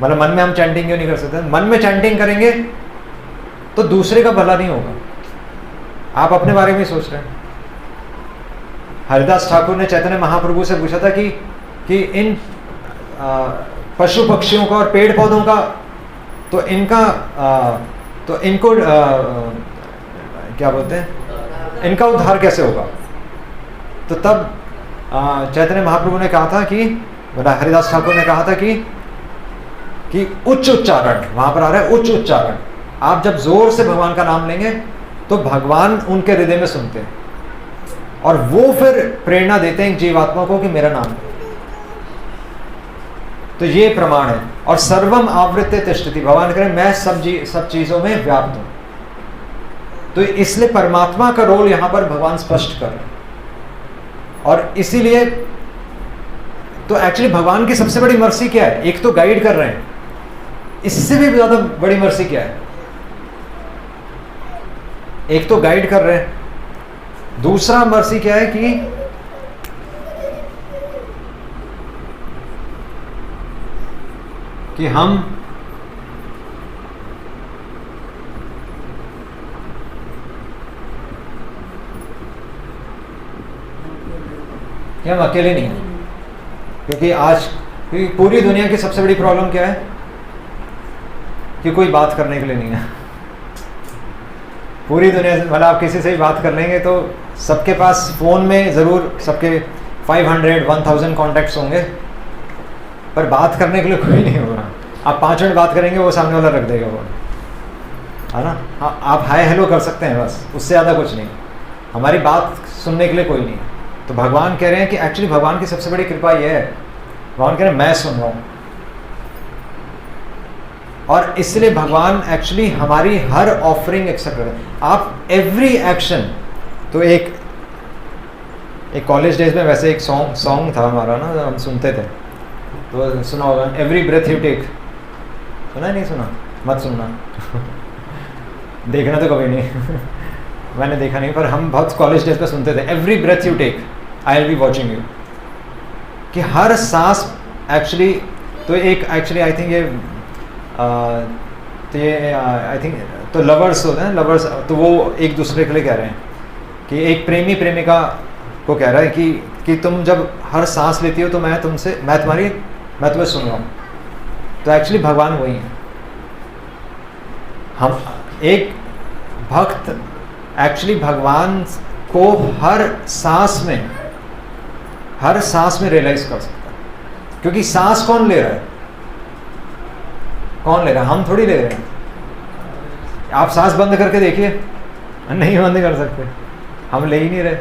S1: मतलब मन में हम चैंटिंग क्यों नहीं कर सकते? मन में चैंटिंग करेंगे तो दूसरे का भला नहीं होगा, आप अपने बारे में सोच रहे हैं। हरिदास ठाकुर ने चैतन्य महाप्रभु से पूछा था कि इन पशु पक्षियों का और पेड़ पौधों का, तो इनको क्या बोलते हैं, इनका उद्धार कैसे होगा? तो तब चैतन्य महाप्रभु ने कहा था कि, हरिदास ठाकुर ने कहा था कि उच्च उच्चारण, वहां पर आ रहा है उच्च उच्चारण। आप जब जोर से भगवान का नाम लेंगे तो भगवान उनके हृदय में सुनते हैं, और वो फिर प्रेरणा देते हैं जीवात्मा को कि मेरा नाम है। तो ये प्रमाण है। और सर्वम आवृत्य तिष्ठति, भगवान करें मैं सब चीजों में व्याप्त हूं। तो इसलिए परमात्मा का रोल यहां पर भगवान स्पष्ट कर रहे हैं। और इसीलिए तो एक्चुअली भगवान की सबसे बड़ी मर्सी क्या है? एक तो गाइड कर रहे हैं, इससे भी ज्यादा बड़ी मर्सी क्या है? एक तो गाइड कर रहे हैं, दूसरा मर्सी क्या है कि हम अकेले नहीं हैं। क्योंकि पूरी दुनिया की सबसे बड़ी प्रॉब्लम क्या है कि कोई बात करने के लिए नहीं है। पूरी दुनिया से, मतलब आप किसी से भी बात कर लेंगे तो सबके पास फ़ोन में ज़रूर सबके 500-1000 कॉन्टैक्ट्स होंगे, पर बात करने के लिए कोई नहीं होगा। आप 5 मिनट बात करेंगे, वो सामने वाला रख देगा वो, है ना। हाँ, आप हाय हेलो कर सकते हैं बस, उससे ज़्यादा कुछ नहीं। हमारी बात सुनने के लिए कोई नहीं है। तो भगवान कह रहे हैं कि एक्चुअली भगवान की सबसे बड़ी कृपा ये है, भगवान कह रहे हैं मैं सुन रहा हूँ। और इसलिए भगवान एक्चुअली हमारी हर ऑफरिंग एक्सेप्ट करते हैं। आप एवरी एक्शन, तो एक कॉलेज डेज में वैसे एक सॉन्ग था हमारा ना, हम सुनते थे, तो सुना होगा, एवरी ब्रेथ यू टेक। सुना नहीं? सुना मत सुनना देखना तो कभी नहीं मैंने देखा नहीं, पर हम बहुत कॉलेज डेज पे सुनते थे, every breath you take I will be watching you. कि हर सांस एक्चुअली, तो एक एक्चुअली आई थिंक ये आई थिंक तो लवर्स होते हैं, लवर्स, तो वो एक दूसरे के लिए कह रहे हैं कि एक प्रेमी प्रेमिका को कह रहा है कि तुम जब हर सांस लेती हो तो मैं तुम्हें सुन रहा हूँ। तो एक्चुअली भगवान वही है। हम एक भक्त एक्चुअली भगवान को हर सांस में रियलाइज कर सकता है। क्योंकि सांस कौन ले रहा है? कौन ले रहा है? हम थोड़ी ले रहे हैं। आप सांस बंद करके देखिए, नहीं बंद कर सकते, हम ले ही नहीं रहे।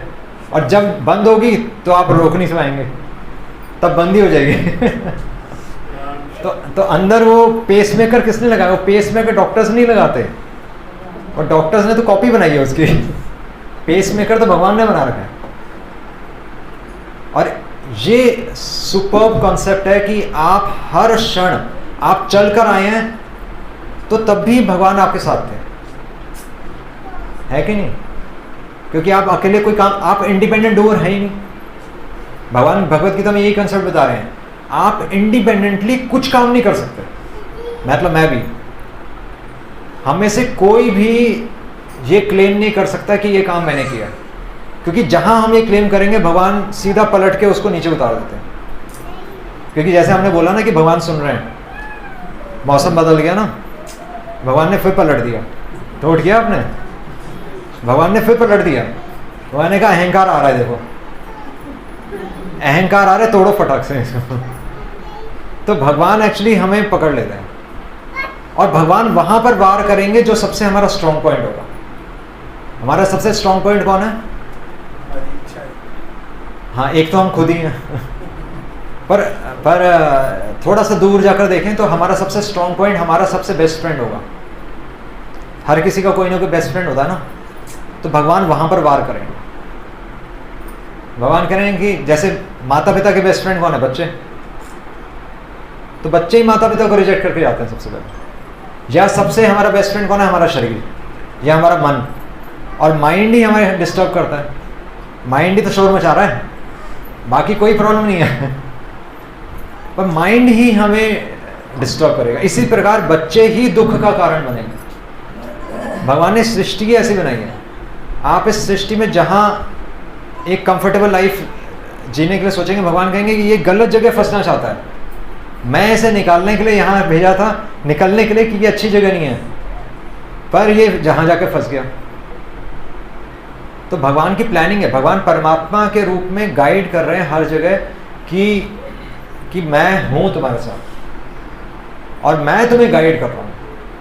S1: और जब बंद होगी तो आप रोक नहीं पाएंगे, तब बंद ही हो जाएगी तो अंदर वो पेसमेकर किसने लगाया? वो पेसमेकर डॉक्टर्स नहीं लगाते, और डॉक्टर्स ने तो कॉपी बनाई है उसकी पेसमेकर तो भगवान ने बना रखा है। और ये सुपर्ब कॉन्सेप्ट है कि आप हर क्षण आप चल कर आए हैं तो तब भी भगवान आपके साथ थे, है कि नहीं? क्योंकि आप अकेले कोई काम, आप इंडिपेंडेंट डूअर है ही नहीं। भगवान भगवत गीता में यही कंसेप्ट बता रहे हैं, आप इंडिपेंडेंटली कुछ काम नहीं कर सकते। मतलब मैं भी, हम में से कोई भी ये क्लेम नहीं कर सकता कि ये काम मैंने किया, क्योंकि जहां हम ये क्लेम करेंगे भगवान सीधा पलट के उसको नीचे उतार देते हैं। क्योंकि जैसे हमने बोला ना कि भगवान सुन रहे हैं, मौसम बदल गया ना, भगवान ने फिर पलट दिया। नोट किया आपने? भगवान ने फिर पलट दिया। भगवान ने कहा अहंकार आ रहा है, देखो अहंकार आ रहा है, तोड़ो फटाक से इसको। तो भगवान एक्चुअली हमें पकड़ लेते हैं, और भगवान वहां पर वार करेंगे जो सबसे हमारा स्ट्रॉन्ग पॉइंट होगा। हमारा सबसे स्ट्रॉन्ग पॉइंट कौन है? हाँ, एक तो हम खुद ही हैं। पर थोड़ा सा दूर जाकर देखें तो हमारा सबसे स्ट्रॉन्ग पॉइंट हमारा सबसे बेस्ट फ्रेंड होगा। हर किसी का कोई ना कोई बेस्ट फ्रेंड होता है ना, तो भगवान वहां पर वार करेंगे। भगवान कह रहे हैं कि जैसे माता पिता के बेस्ट फ्रेंड कौन है? बच्चे। तो बच्चे ही माता पिता को रिजेक्ट करके जाते हैं सबसे पहले। या सबसे हमारा बेस्ट फ्रेंड कौन है? हमारा शरीर या हमारा मन, और माइंड ही हमें डिस्टर्ब करता है। माइंड ही तो शोर मचा रहा है, बाकी कोई प्रॉब्लम नहीं है, पर माइंड ही हमें डिस्टर्ब करेगा। इसी प्रकार बच्चे ही दुख का कारण बनेंगे। भगवान ने सृष्टि ऐसी बनाई है, आप इस सृष्टि में जहां एक कंफर्टेबल लाइफ जीने के लिए सोचेंगे, भगवान कहेंगे कि ये गलत जगह फंसना चाहता है, मैं इसे निकालने के लिए यहाँ भेजा था, निकलने के लिए, कि ये अच्छी जगह नहीं है, पर ये जहां जाके फंस गया। तो भगवान की प्लानिंग है। भगवान परमात्मा के रूप में गाइड कर रहे हैं हर जगह कि मैं हूं तुम्हारे साथ और मैं तुम्हें गाइड कर रहा हूं।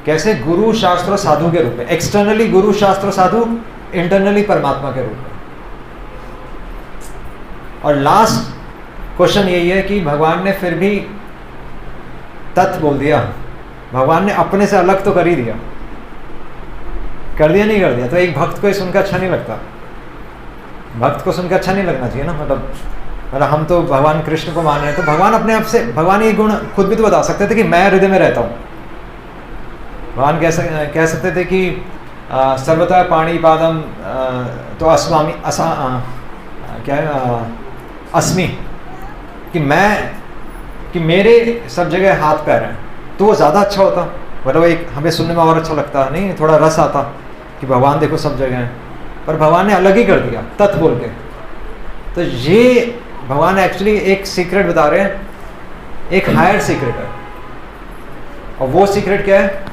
S1: कैसे? गुरु शास्त्र साधु के रूप में। एक्सटर्नली गुरु शास्त्र साधु, इंटरनली परमात्मा के रूप में। और लास्ट क्वेश्चन यही है कि भगवान ने फिर भी तत् बोल दिया। भगवान ने अपने से अलग तो कर ही दिया, कर दिया नहीं कर दिया? तो एक भक्त को सुनकर अच्छा नहीं लगता। भक्त को सुनकर अच्छा नहीं लगना चाहिए ना। मतलब हम तो भगवान कृष्ण को मान रहे हैं, तो भगवान अपने आप से, भगवान ये गुण खुद भी तो बता सकते थे कि मैं हृदय में रहता हूँ। भगवान कह सकते थे कि सर्वथा पाणी पादम तो अस्वामी क्या है, अस्मि, कि मेरे सब जगह हाथ पैर हैं, तो वो ज़्यादा अच्छा होता। मतलब एक हमें सुनने में और अच्छा लगता, नहीं थोड़ा रस आता कि भगवान देखो सब जगह हैं। पर भगवान ने अलग ही कर दिया तत् बोल के। तो ये भगवान एक्चुअली एक सीक्रेट बता रहे हैं, एक हायर सीक्रेट है। और वो सीक्रेट क्या है?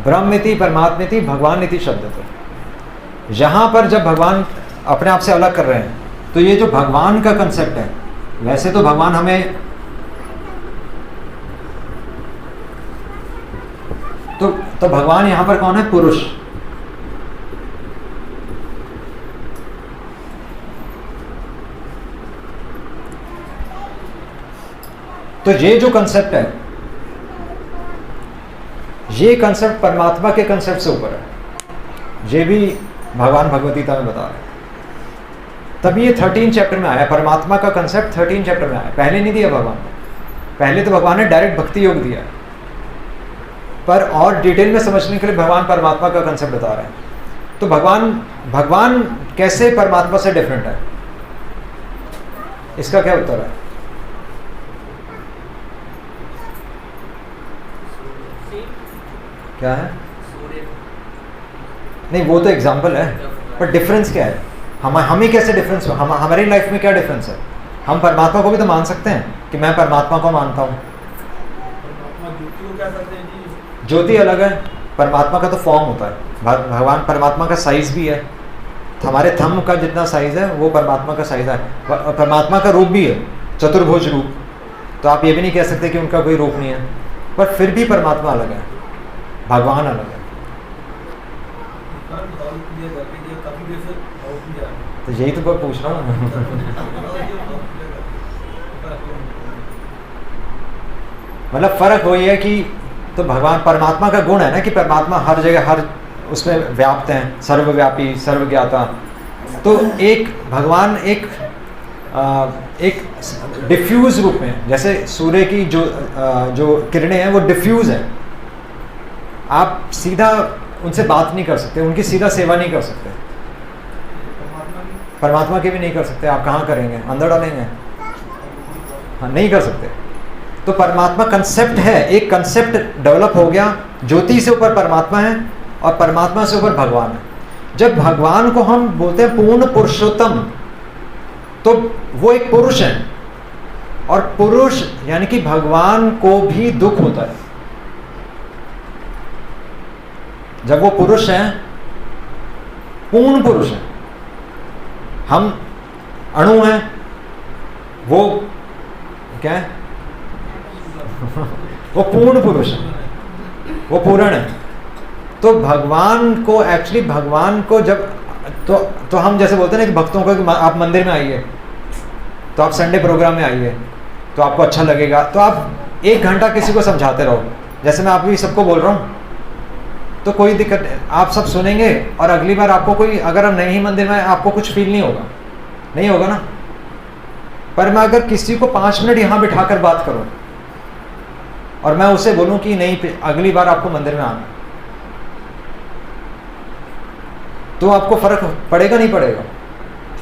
S1: ब्रह्मिति परमात्मिति भगवान शब्द। तो यहां पर जब भगवान अपने आप से अलग कर रहे हैं, तो ये जो भगवान का कंसेप्ट है, वैसे तो भगवान हमें तो भगवान यहां पर कौन है? पुरुष। तो ये जो कंसेप्ट है, ये कंसेप्ट परमात्मा के कंसेप्ट से ऊपर है। ये भी भगवान भगवत गीता में बता रहे हैं। तभी ये 13 चैप्टर में आया। परमात्मा का कंसेप्ट 13 चैप्टर में आया, पहले नहीं दिया भगवान ने। पहले तो भगवान ने डायरेक्ट भक्ति योग दिया, पर और डिटेल में समझने के लिए भगवान परमात्मा का कंसेप्ट बता रहे हैं। तो भगवान कैसे परमात्मा से डिफरेंट है, इसका क्या उत्तर है? क्या है? नहीं, वो तो एग्जाम्पल है, पर डिफरेंस क्या है? हमें कैसे डिफरेंस, हमारी लाइफ में क्या डिफरेंस है? हम परमात्मा को भी तो मान सकते हैं कि मैं परमात्मा को मानता हूँ। ज्योति अलग है, परमात्मा का तो फॉर्म होता है। भगवान परमात्मा का साइज भी है, हमारे थंब का जितना साइज है वो परमात्मा का साइज है। परमात्मा का रूप भी है, चतुर्भुज रूप। तो आप ये भी नहीं कह सकते कि उनका कोई रूप नहीं है, पर फिर भी परमात्मा अलग है, भगवान अलग है। तो यही तो मैं पूछ रहा हूँ। मतलब फर्क वही है कि तो भगवान परमात्मा का गुण है ना कि परमात्मा हर जगह, हर उसमें व्याप्त हैं, सर्वव्यापी सर्वज्ञाता। तो एक भगवान एक एक डिफ्यूज रूप में, जैसे सूर्य की जो किरणें हैं वो डिफ्यूज हैं, आप सीधा उनसे बात नहीं कर सकते, उनकी सीधा सेवा नहीं कर सकते, परमात्मा की भी नहीं कर सकते। आप कहाँ करेंगे, अंदर डालेंगे? हाँ, नहीं कर सकते। तो परमात्मा कंसेप्ट है, एक कंसेप्ट डेवलप हो गया, ज्योति से ऊपर परमात्मा है और परमात्मा से ऊपर भगवान है। जब भगवान को हम बोलते हैं पूर्ण पुरुषोत्तम, तो वो एक पुरुष है, और पुरुष यानी कि भगवान को भी दुख होता है। जब वो पुरुष है, पूर्ण पुरुष है, हम अणु हैं, वो क्या है? वो पूर्ण पुरुष है, वो पूर्ण है। तो भगवान को एक्चुअली, भगवान को जब तो हम जैसे बोलते हैं ना कि भक्तों को कि आप मंदिर में आइए, तो आप संडे प्रोग्राम में आइए तो आपको अच्छा लगेगा, तो आप 1 घंटा किसी को समझाते रहो, जैसे मैं आप भी सबको बोल रहा हूँ, तो कोई दिक्कत नहीं, आप सब सुनेंगे और अगली बार आपको कोई, अगर हम नहीं मंदिर में, आपको कुछ फील नहीं होगा ना। पर मैं अगर किसी को 5 मिनट यहाँ बिठाकर बात करूँ और मैं उसे बोलूँ कि नहीं, अगली बार आपको मंदिर में आना, तो आपको फर्क पड़ेगा नहीं पड़ेगा?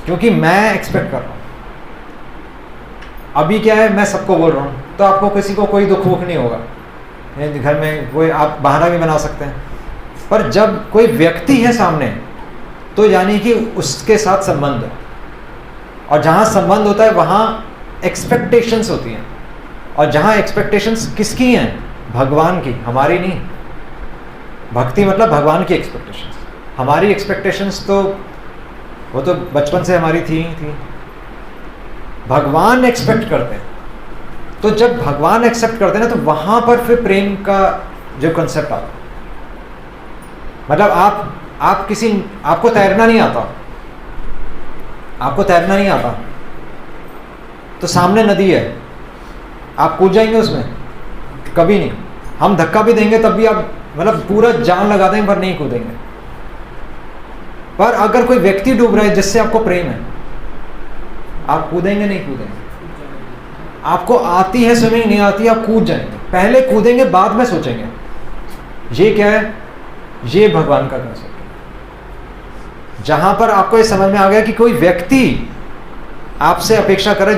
S1: क्योंकि मैं एक्सपेक्ट कर रहा हूँ। अभी क्या है, मैं सबको बोल रहा हूँ, तो आपको किसी को कोई दुख नहीं होगा, घर में कोई आप बहाना भी बना सकते हैं। पर जब कोई व्यक्ति है सामने, तो यानी कि उसके साथ संबंध है, और जहाँ संबंध होता है वहाँ एक्सपेक्टेशंस होती हैं, और जहाँ एक्सपेक्टेशंस किसकी हैं? भगवान की, हमारी नहीं। भक्ति मतलब भगवान की एक्सपेक्टेशंस। हमारी एक्सपेक्टेशंस तो वो तो बचपन से हमारी थी। भगवान एक्सपेक्ट करते हैं, तो जब भगवान एक्सेप्ट करते हैं ना, तो वहां पर फिर प्रेम का जो कंसेप्ट आता है। मतलब आपको तैरना नहीं आता, तो सामने नदी है, आप कूद जाएंगे उसमें? कभी नहीं। हम धक्का भी देंगे तब भी आप मतलब पूरा जान लगा देंगे पर नहीं कूदेंगे। पर अगर कोई व्यक्ति डूब रहा है जिससे आपको प्रेम है, आप कूदेंगे? नहीं कूदेंगे। आपको आती है स्विमिंग, नहीं आती, आप कूद जाएंगे। पहले कूदेंगे, बाद में सोचेंगे। ये क्या है? ये भगवान का कंसेप्ट है। जहां पर आपको ये समझ में आ गया कि कोई व्यक्ति आपसे अपेक्षा करे,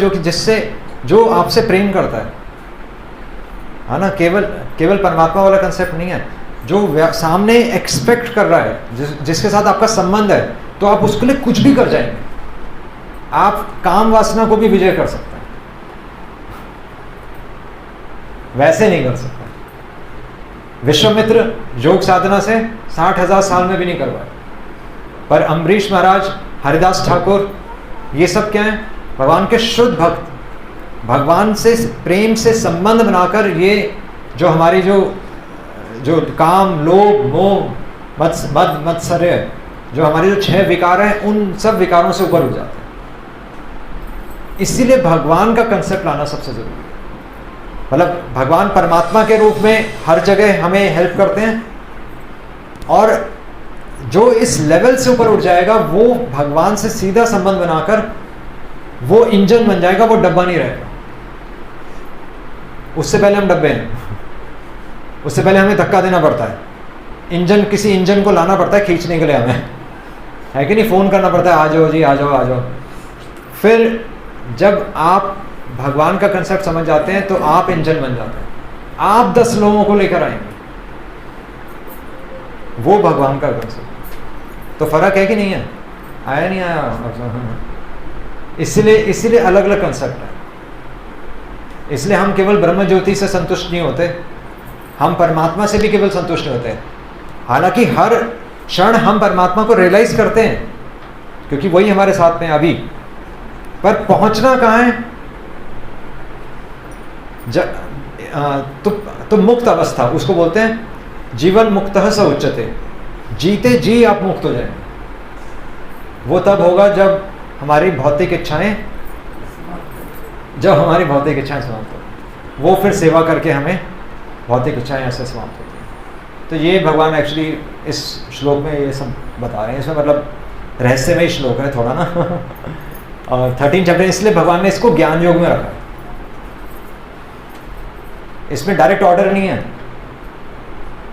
S1: जो आपसे प्रेम करता है ना, केवल परमात्मा वाला कंसेप्ट नहीं है, जो सामने एक्सपेक्ट कर रहा है, जिसके साथ आपका संबंध है, तो आप उसके लिए कुछ भी कर जाएंगे। आप काम वासना को भी विजय कर सकते हैं, वैसे नहीं कर सकते। विश्वामित्र योग साधना से 60,000 साल में भी नहीं करवाए, पर अम्बरीश महाराज, हरिदास ठाकुर, ये सब क्या है? भगवान के शुद्ध भक्त, भगवान से प्रेम से संबंध बनाकर ये जो हमारी जो काम, लोभ, मोह, मद मत्सर्य, जो हमारे जो 6 विकार हैं, उन सब विकारों से ऊपर उठ जाते हैं। इसीलिए भगवान का कंसेप्ट लाना सबसे जरूरी है। मतलब भगवान परमात्मा के रूप में हर जगह हमें हेल्प करते हैं, और जो इस लेवल से ऊपर उठ जाएगा वो भगवान से सीधा संबंध बनाकर वो इंजन बन जाएगा, वो डब्बा नहीं रहेगा। उससे पहले हम डब्बे हैं, उससे पहले हमें धक्का देना पड़ता है। किसी इंजन को लाना पड़ता है खींचने के लिए, हमें है कि नहीं? फोन करना पड़ता है, आ जाओ जी, आ जाओ। फिर जब आप भगवान का कंसेप्ट समझ जाते हैं तो आप इंजन बन जाते हैं, आप 10 लोगों को लेकर आएंगे। वो भगवान का कंसेप्ट। तो फर्क है कि नहीं है? आया नहीं आया? इसलिए अलग अलग कंसेप्ट है। इसलिए हम केवल ब्रह्म ज्योति से संतुष्ट नहीं होते, हम परमात्मा से भी केवल संतुष्ट होते हैं। हालांकि हर क्षण हम परमात्मा को रियलाइज करते हैं, क्योंकि वही हमारे साथ में अभी। पर पहुंचना कहाँ है? तो मुक्त अवस्था, उसको बोलते हैं जीवन मुक्तः स उच्यते। जीते जी आप मुक्त हो जाएंगे। वो तब होगा जब हमारी भौतिक इच्छाएं समाप्त हो। वो फिर सेवा करके हमें भौतिक इच्छाएं ऐसे समाप्त होती हैं। तो ये भगवान एक्चुअली इस श्लोक में ये सब बता रहे हैं। इसमें मतलब रहस्यमय श्लोक है थोड़ा ना 13 चैप्टर, इसलिए भगवान ने इसको ज्ञान योग में रखा है। इसमें डायरेक्ट ऑर्डर नहीं है,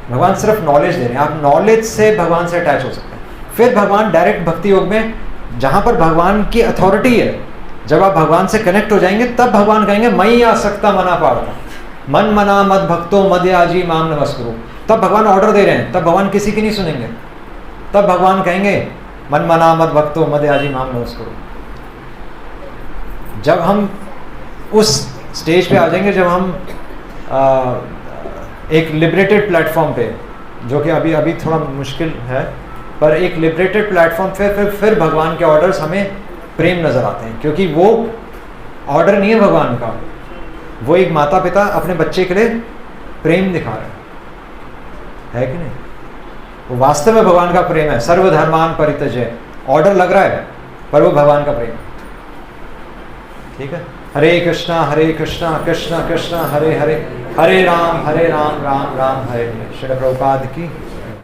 S1: भगवान सिर्फ नॉलेज दे रहे हैं। आप नॉलेज से भगवान से अटैच हो सकते हैं। फिर भगवान डायरेक्ट भक्ति योग में, जहां पर भगवान की अथॉरिटी है, जब आप भगवान से कनेक्ट हो जाएंगे तब भगवान कहेंगे मई आसक्ता मना पार्थ मन मना मद भक्तो मदयाजी माम नमस्कुरु। तब भगवान ऑर्डर दे रहे हैं, तब भगवान किसी की नहीं सुनेंगे। तब भगवान कहेंगे मन मना मद भक्तो मदयाजी माम नमस्कुरु। जब हम उस स्टेज पे आ जाएंगे, जब हम एक लिबरेटेड प्लेटफॉर्म पे, जो कि अभी थोड़ा मुश्किल है, पर एक लिबरेटेड प्लेटफॉर्म पे फिर भगवान के ऑर्डर्स हमें प्रेम नजर आते हैं, क्योंकि वो ऑर्डर नहीं है भगवान का, वो एक माता पिता अपने बच्चे के लिए प्रेम दिखा रहे हैं, है कि नहीं? वो वास्तव में भगवान का प्रेम है। सर्वधर्मान परित्यज्य, ऑर्डर लग रहा है पर वो भगवान का प्रेम। ठीक है, हरे कृष्णा कृष्णा कृष्णा हरे हरे, हरे राम राम राम हरे हरे। श्री प्रभुपाद की